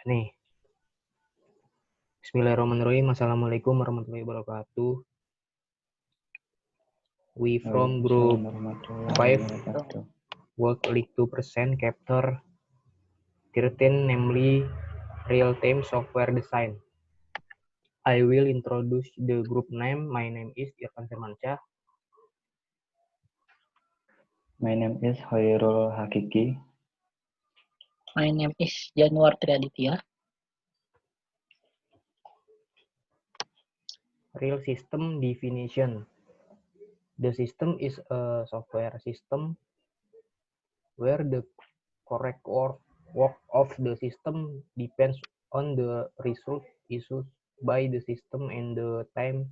Nih, Bismillahirrahmanirrahim. Assalamualaikum warahmatullahi wabarakatuh. We from group 5 work league 2% chapter 13, namely real-time software design. I will introduce the group name. My name is Irfan Firmansyah. My name is Hoirul Hakiki. My name is Januar Triaditya. Real system definition. The system is a software system where the correct work of the system depends on the result issued by the system and the time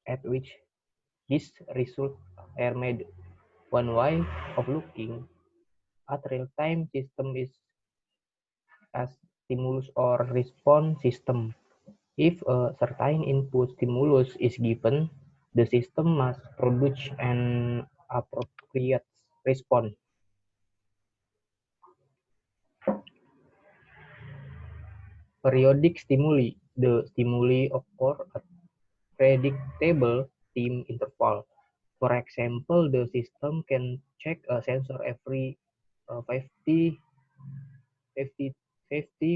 at which these results are made. One way of looking at real-time system is as stimulus or response system. If a certain input stimulus is given, the system must produce an appropriate response. Periodic stimuli. The stimuli occur at predictable time interval. For example, the system can check a sensor every 50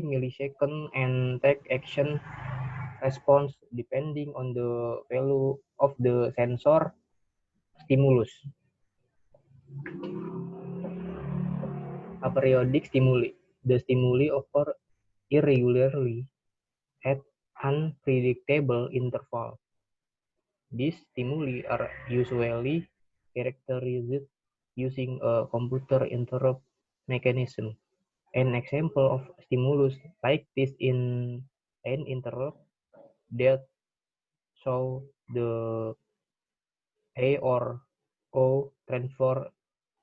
milliseconds and take action response depending on the value of the sensor stimulus. Aperiodic stimuli. The stimuli occur irregularly at unpredictable interval. These stimuli are usually characterized using a computer interrupt mechanism. An example of stimulus like this in an interrupt that show the A or O transfer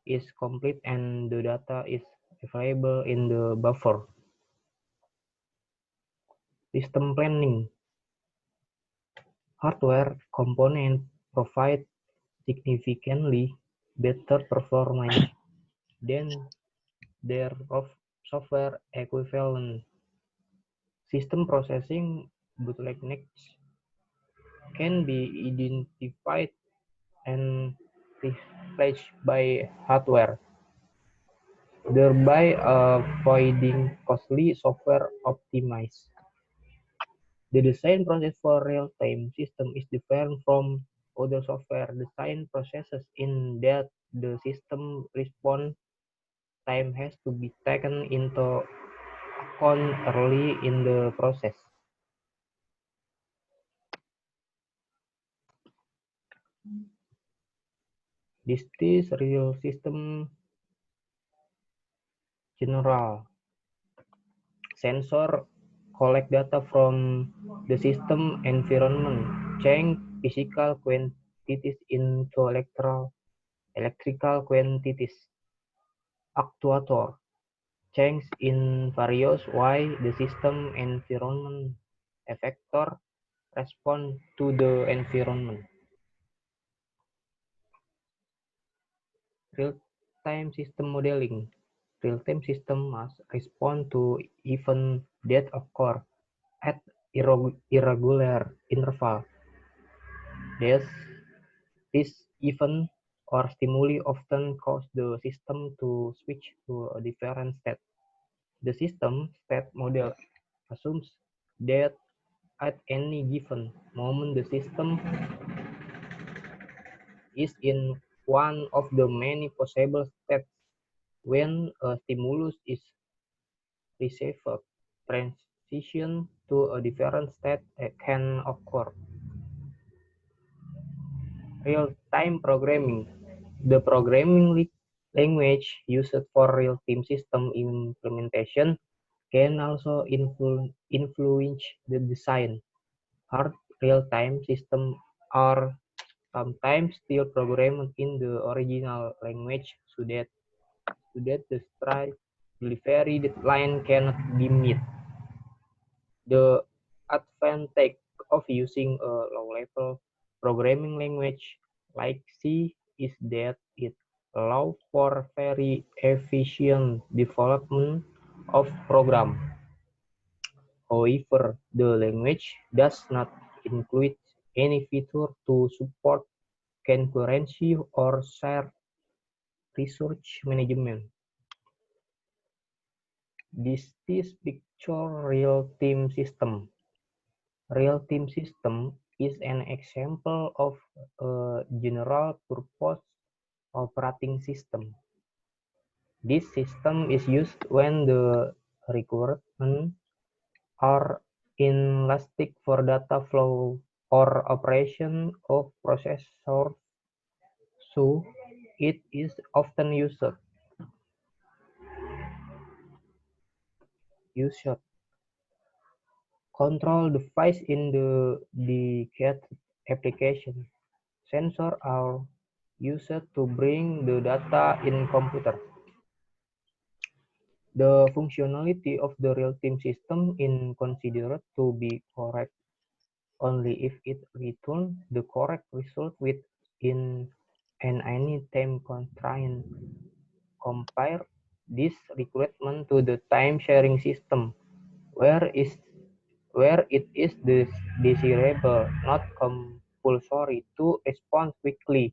is complete and the data is available in the buffer. System planning. Hardware components provide significantly better performance than their software equivalent. System processing bottlenecks can be identified and replaced by hardware, thereby avoiding costly software optimize. The design process for real-time system is different from other software design processes in that the system response time has to be taken into account early in the process. This is real system general. Sensor collect data from the system environment, change physical quantities into electrical quantities. Actuator change in various ways the system environment. Effector respond to the environment. Real-time system modeling. Real-time system must respond to events that occur at irregular interval. This event or stimuli often cause the system to switch to a different state. The system state model assumes that at any given moment the system is in one of the many possible states. When a stimulus is received, transition to a different state can occur. Real-time programming. The programming language used for real-time system implementation can also influence the design. Hard real-time systems are sometimes still programmed in the original language so that the strict delivery deadline cannot be met. The advantage of using a low-level programming language like C is that it allows for very efficient development of program. However, the language does not include any feature to support concurrency or shared resource management. This picture real-time system. Real-time system is an example of a general-purpose operating system. This system is used when the requirements are inelastic for data flow or operation of processors, so it is often used control device in the dedicated application. Sensors are used to bring the data in computer. The functionality of the real-time system is considered to be correct only if it returns the correct result within an any time constraint. Compare this requirement to the time-sharing system, where it is desirable, not compulsory, to respond quickly.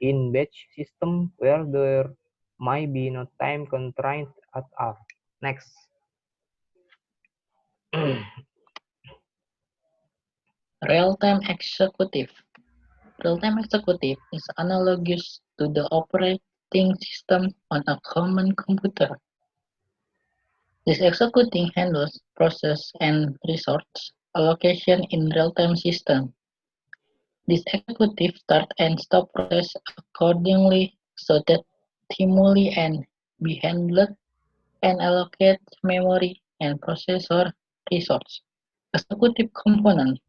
In batch system, where there might be no time constraint at all. Next. Real-time executive. Real-time executive is analogous to the operating system on a common computer. This executing handles process and resource allocation in real-time system. This executive start and stop process accordingly so that stimuli and be handled and allocate memory and processor resource. Executive component.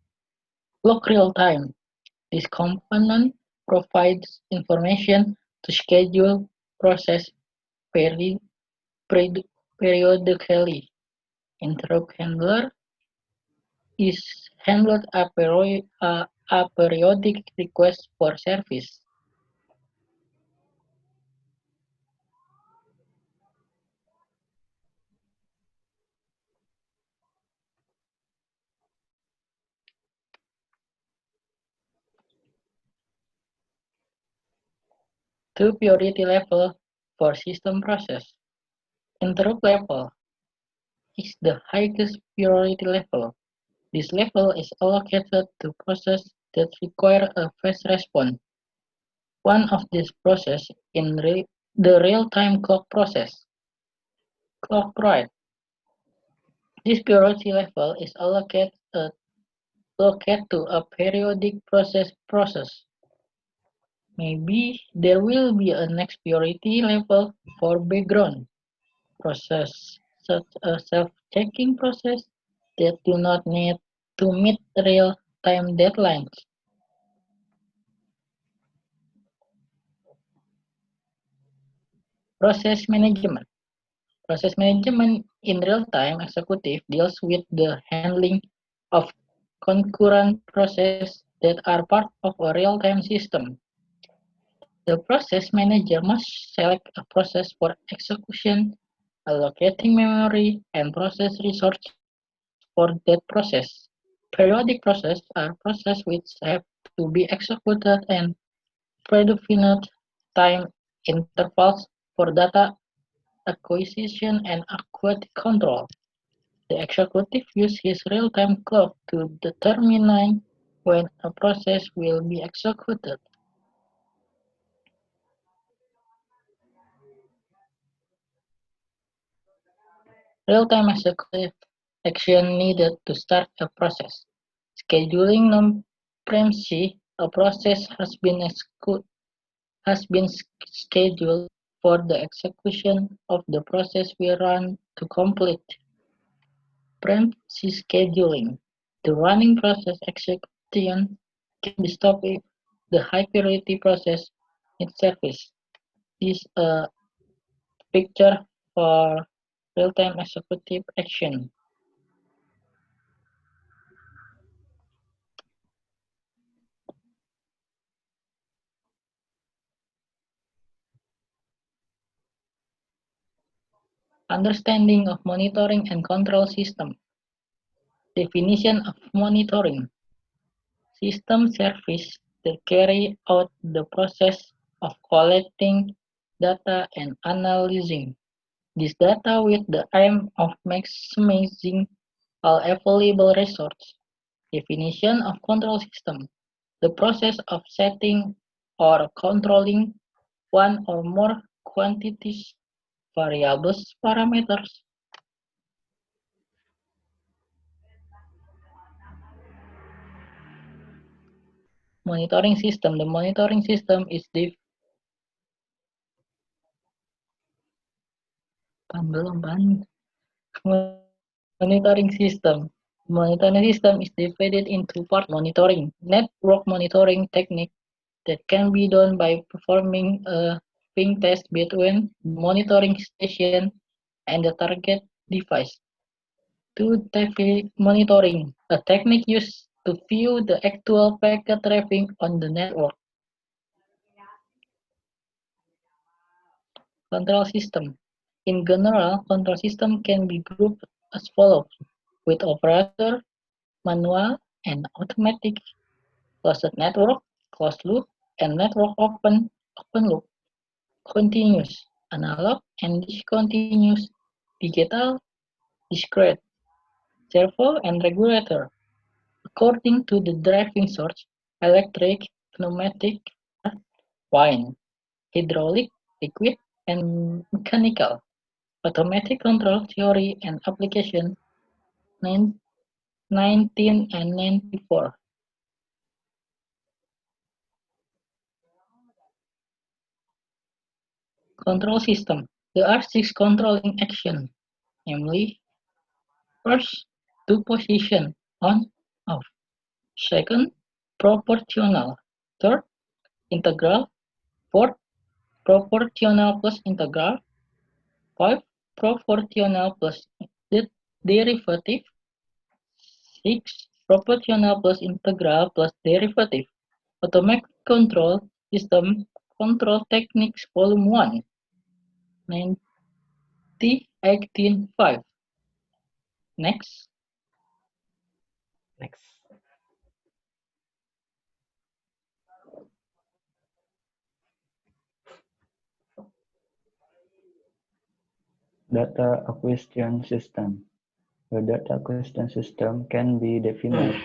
Clock real-time. This component provides information to schedule process periodically. Interrupt handler is handled a periodic request for service. Two priority level for system process. Interrupt level is the highest priority level. This level is allocated to processes that require a fast response. One of these processes is the real-time clock process. Clock prior. This priority level is allocated to a periodic process. Maybe there will be a next priority level for background process, such as self-checking process that do not need to meet real-time deadlines. Process management. Process management in real-time executive deals with the handling of concurrent processes that are part of a real-time system. The process manager must select a process for execution, allocating memory and process resources for that process. Periodic processes are processes which have to be executed and predefined time intervals for data acquisition and quality control. The executive uses his real-time clock to determine when a process will be executed. Real-time executive action needed to start a process. Scheduling non-preemption. A process has been scheduled for the execution of the process we run to complete. Preemptive scheduling. The running process execution can be stopped if the high priority process needs service. This is a picture for real-time executive action. Understanding of monitoring and control system. Definition of monitoring. System service that carry out the process of collecting data and analyzing this data with the aim of maximizing all available resources. Definition of control system. The process of setting or controlling one or more quantities, variables, parameters. Monitoring system. The monitoring system is monitoring system. Monitoring system is divided into part monitoring, network monitoring technique that can be done by performing a ping test between the monitoring station and the target device. Two-traffic monitoring, a technique used to view the actual packet traffic on the network. Control system. In general, control system can be grouped as follows, with operator, manual, and automatic, closed network, closed loop, and network open loop, continuous, analog, and discontinuous, digital, discrete, servo, and regulator, according to the driving source, electric, pneumatic, wine, hydraulic, liquid, and mechanical. Automatic Control Theory and Application 1994. Control System. There are 6 controlling actions, namely, first, to position, on, off. Second, proportional. Third, integral. Fourth, proportional plus integral. 5, proportional plus derivative. 6, proportional plus integral plus derivative. Automatic Control System Control Techniques Volume 1, 1918.5. Next. Next. Data acquisition system. A data acquisition system can be defined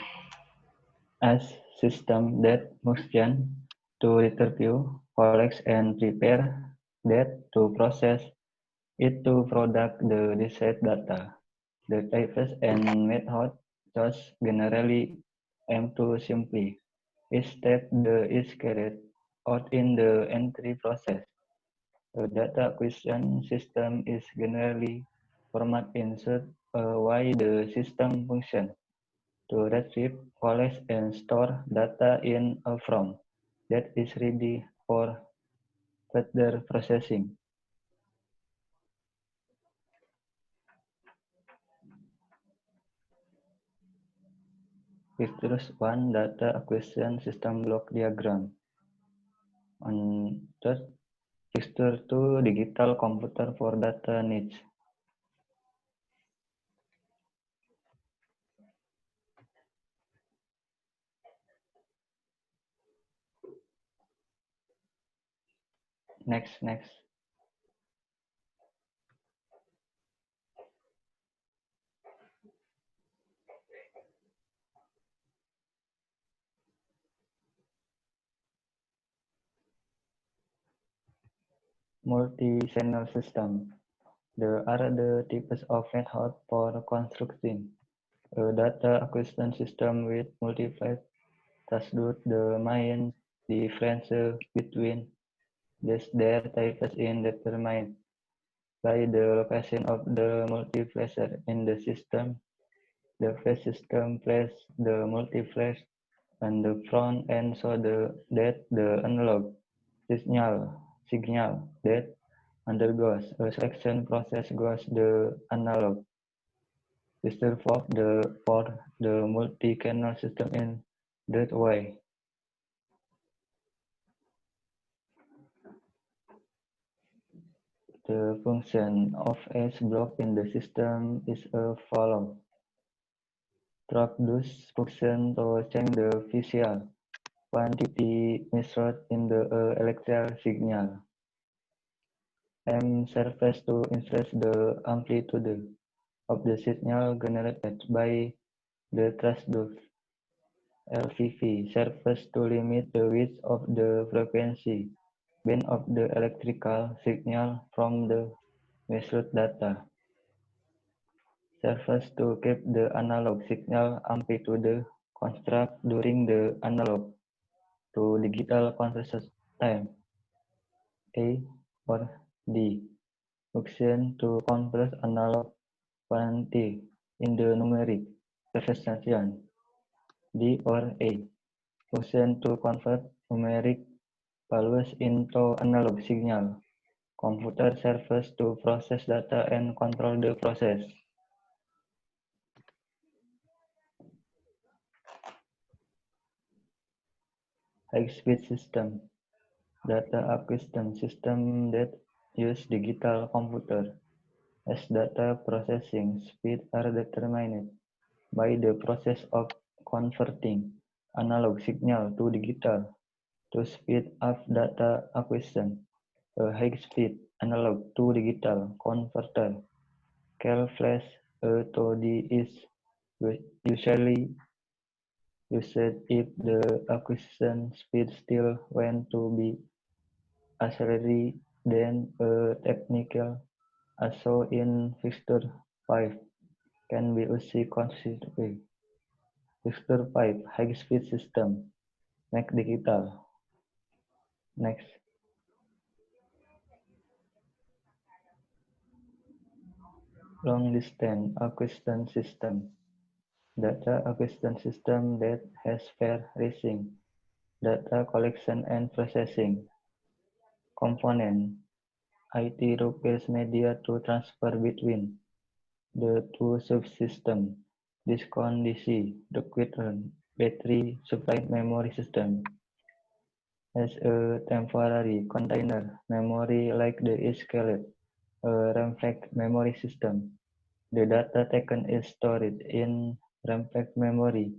as system that function to retrieve, collect, and prepare data to process it to product the desired data. The types and method just generally aim to simply each step is carried out in the entry process. A data acquisition system is generally formatted in such a way the system functions to retrieve, collect, and store data in a form that is ready for further processing. Picture 1 Data Acquisition System Block Diagram. On third, Picture 2 Digital Computer for Data Needs. Next. Multi-channel system. There are the types of method for constructing a data acquisition system with multiple tasks. The main difference between their types is determined by the location of the multiplexer in the system. The flash system places the multiplex on the front end so that the analog signal that undergoes a selection process goes the analog register for the multi-channel system in that way. The function of each block in the system is as follows. track those functions to change the visual quantity measured in the electrical signal. M serves to increase the amplitude of the signal generated by the transducer. LVV serves to limit the width of the frequency band of the electrical signal from the measured data. Serves to keep the analog signal amplitude constant during the analog to digital conversion time. A or D. Function to convert analog quantity in the numeric representation. D or A. Function to convert numeric values into analog signal. Computer serves to process data and control the process. High-speed system. Data acquisition system that use digital computer as data processing speed are determined by the process of converting analog signal to digital. To speed up data acquisition, a high-speed analog to digital converter called flash ATOD is usually used if the acquisition speed still wants to be accelerated than a technical as shown in Figure 5 can be used consistently. Figure 5 high-speed system make digital. Next. Long-distance acquisition system. Data acquisition system that has fair reaching, data collection and processing. Component. IT requires media to transfer between the two subsystems. This condition requires battery supply memory system. As a temporary container memory like the SQLite, a RAM-packed memory system. The data taken is stored in RAM-packed memory,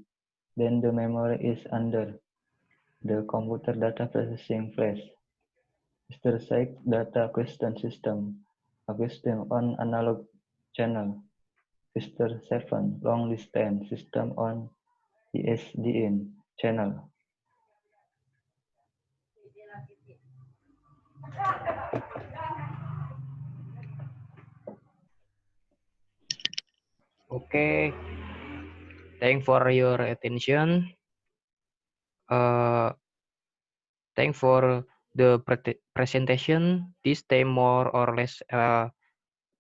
then the memory is under the computer data processing flash. Mr. Site data acquisition system, acquisition on analog channel. Mr. 7 long distance system on ISDN channel. Okay, thank for your attention. Thank for the presentation. This time more or less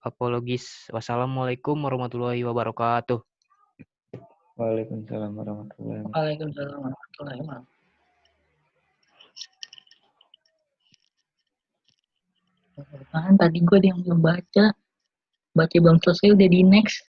apologies. Wassalamualaikum warahmatullahi wabarakatuh. Waalaikumsalam warahmatullahi wabarakatuh. Waalaikumsalam warahmatullahi wabarakatuh. Tadi gue ada yang belum baca belum selesai udah di next.